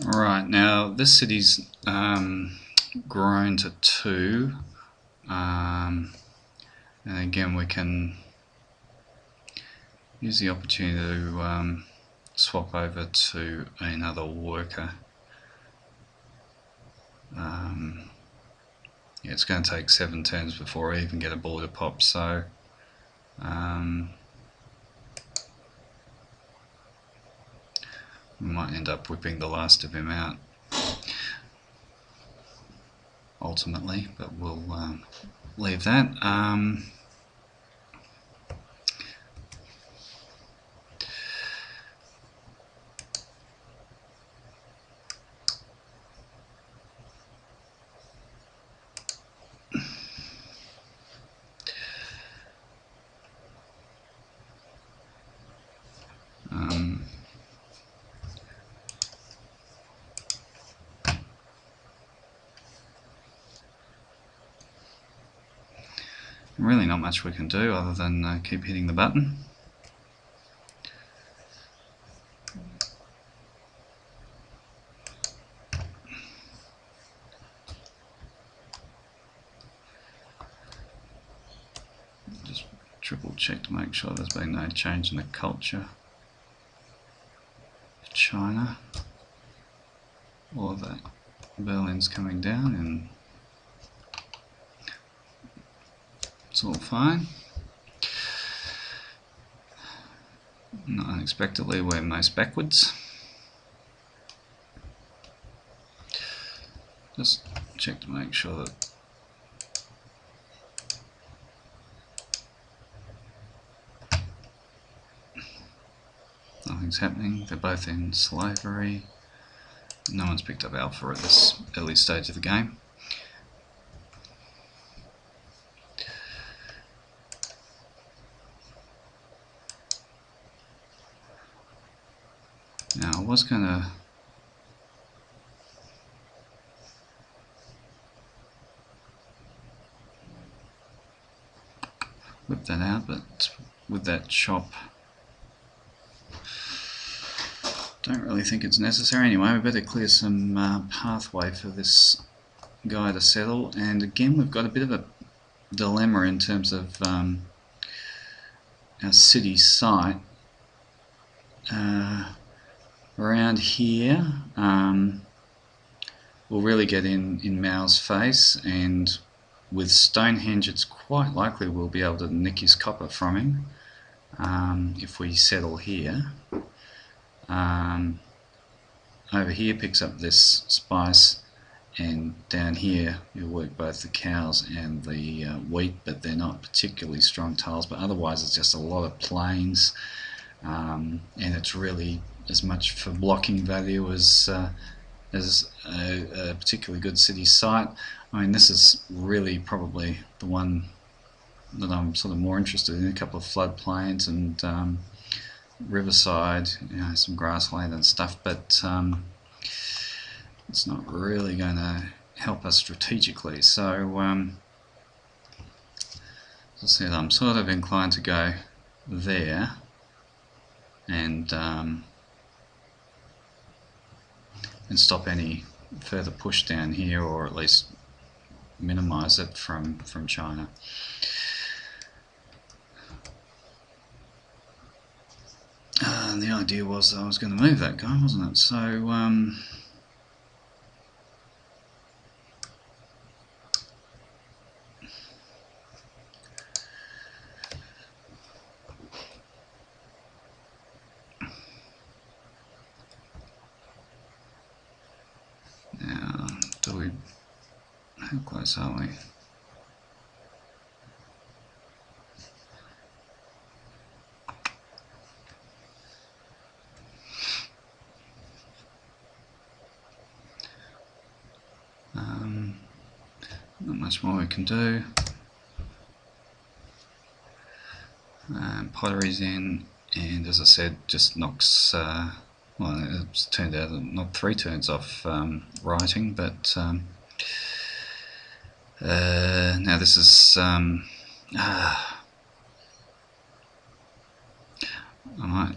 Alright, now this city's grown to 2, and again we can use the opportunity to swap over to another worker. Yeah, it's going to take 7 turns before I even get a border pop, so we might end up whipping the last of him out ultimately, but we'll leave that. Really not much we can do other than keep hitting the button. Just triple check to make sure there's been no change in the culture of China, or that Berlin's coming down, and it's all fine. Not unexpectedly, we're most backwards. Just check to make sure that nothing's happening. They're both in slavery. No one's picked up alpha at this early stage of the game. Now I was going to whip that out, but with that chop, don't really think it's necessary. Anyway, we better clear some pathway for this guy to settle. And again, we've got a bit of a dilemma in terms of our city site. Around here, we'll really get in Mao's face, and with Stonehenge it's quite likely we'll be able to nick his copper from him if we settle here. Over here picks up this spice, and down here you'll work both the cows and the wheat, but they're not particularly strong tiles, but otherwise it's just a lot of plains, and it's really as much for blocking value as a particularly good city site. I mean, this is really probably the one that I'm sort of more interested in. A couple of floodplains and riverside, you know, some grassland and stuff, but it's not really going to help us strategically. So as I said, I'm sort of inclined to go there and stop any further push down here, or at least minimize it from China. And the idea was I was going to move that guy, wasn't it? So now, how close are we? Not much more we can do. Pottery's in, and as I said, just knocks, well, it's turned out not 3 turns off writing, but now this is I might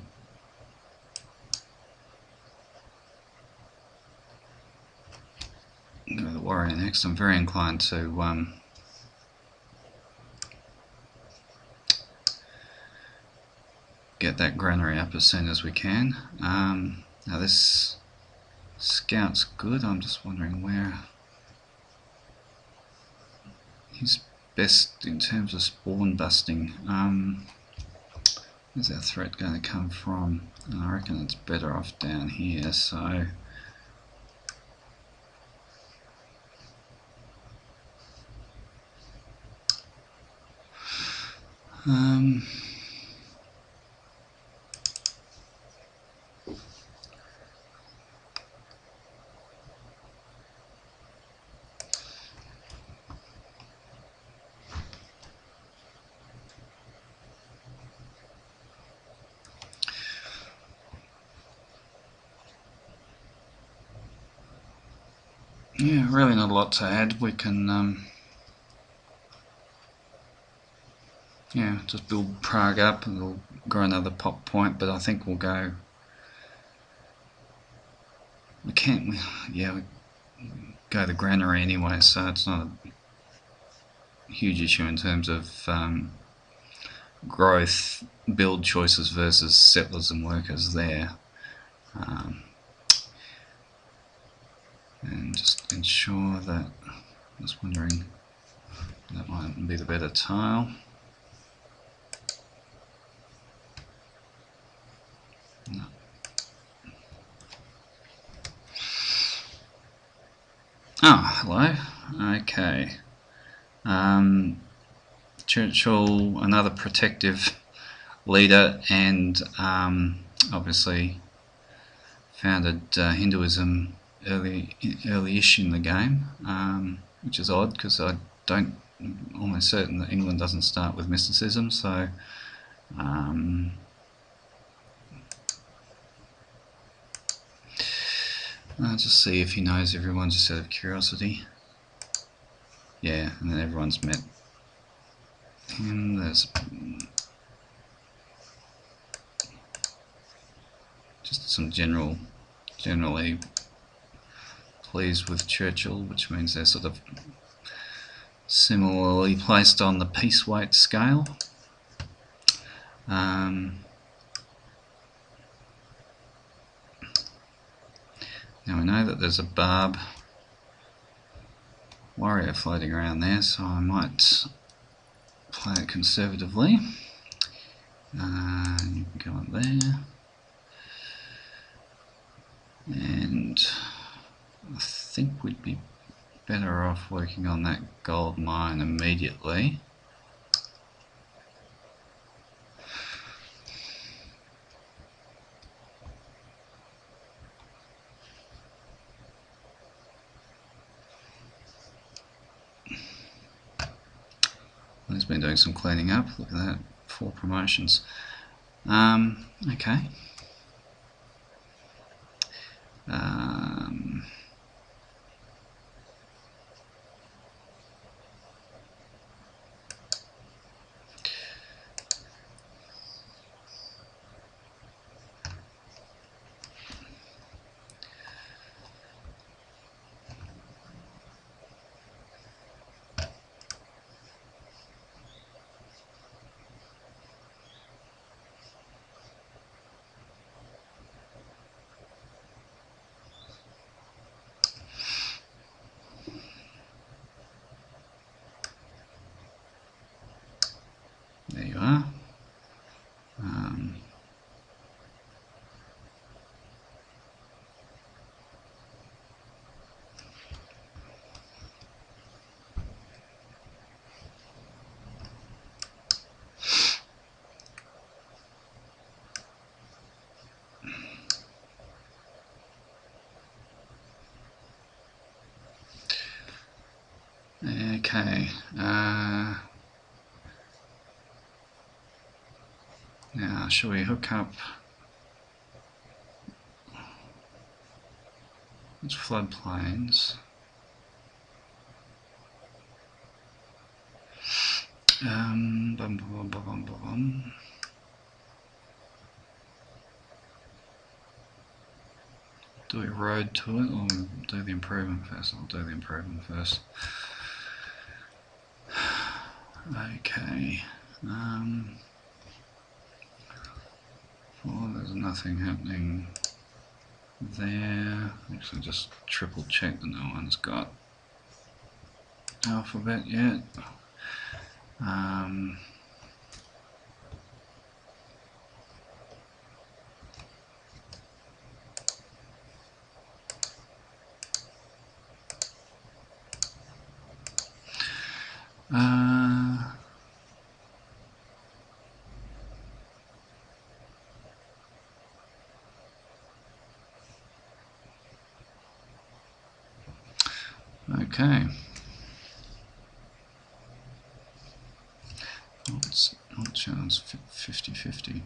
warrior next. I'm very inclined to get that granary up as soon as we can. Now this scout's good. I'm just wondering where he's best in terms of spawn busting. Where's our threat going to come from? I reckon it's better off down here, so yeah, really not a lot to add. We can yeah, just build Prague up and we'll grow another pop point, but I think we'll go, we go the granary anyway, so it's not a huge issue in terms of growth, build choices versus settlers and workers there. And just ensure that, I'm just wondering, that might be the better tile. No. Oh, hello. Okay. Churchill, another protective leader, and obviously founded Hinduism early-ish in the game, which is odd because I'm almost certain that England doesn't start with mysticism, so I'll just see if he knows everyone, just out of curiosity. Yeah, and then everyone's met him. There's just some generally pleased with Churchill, which means they're sort of similarly placed on the peace weight scale. Now we know that there's a barb warrior floating around there, so I might play it conservatively. You can go up there, and I think we'd be better off working on that gold mine immediately. He's been doing some cleaning up. Look at that, 4 promotions. Okay. There you are. Okay. Now, shall we hook up? It's floodplains. do a road to it, or do the improvement first? I'll do the improvement first. Okay. Well, there's nothing happening there. Actually, just triple check that no one's got alphabet yet. Okay. It's not chance 50-50.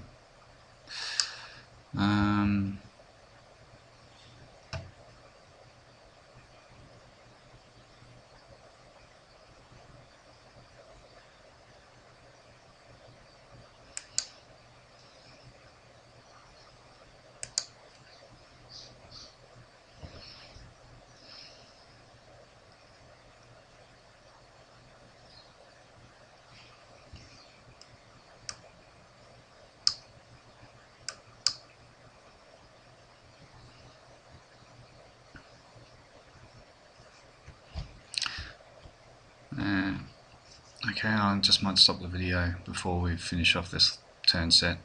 Okay, I just might stop the video before we finish off this turn set.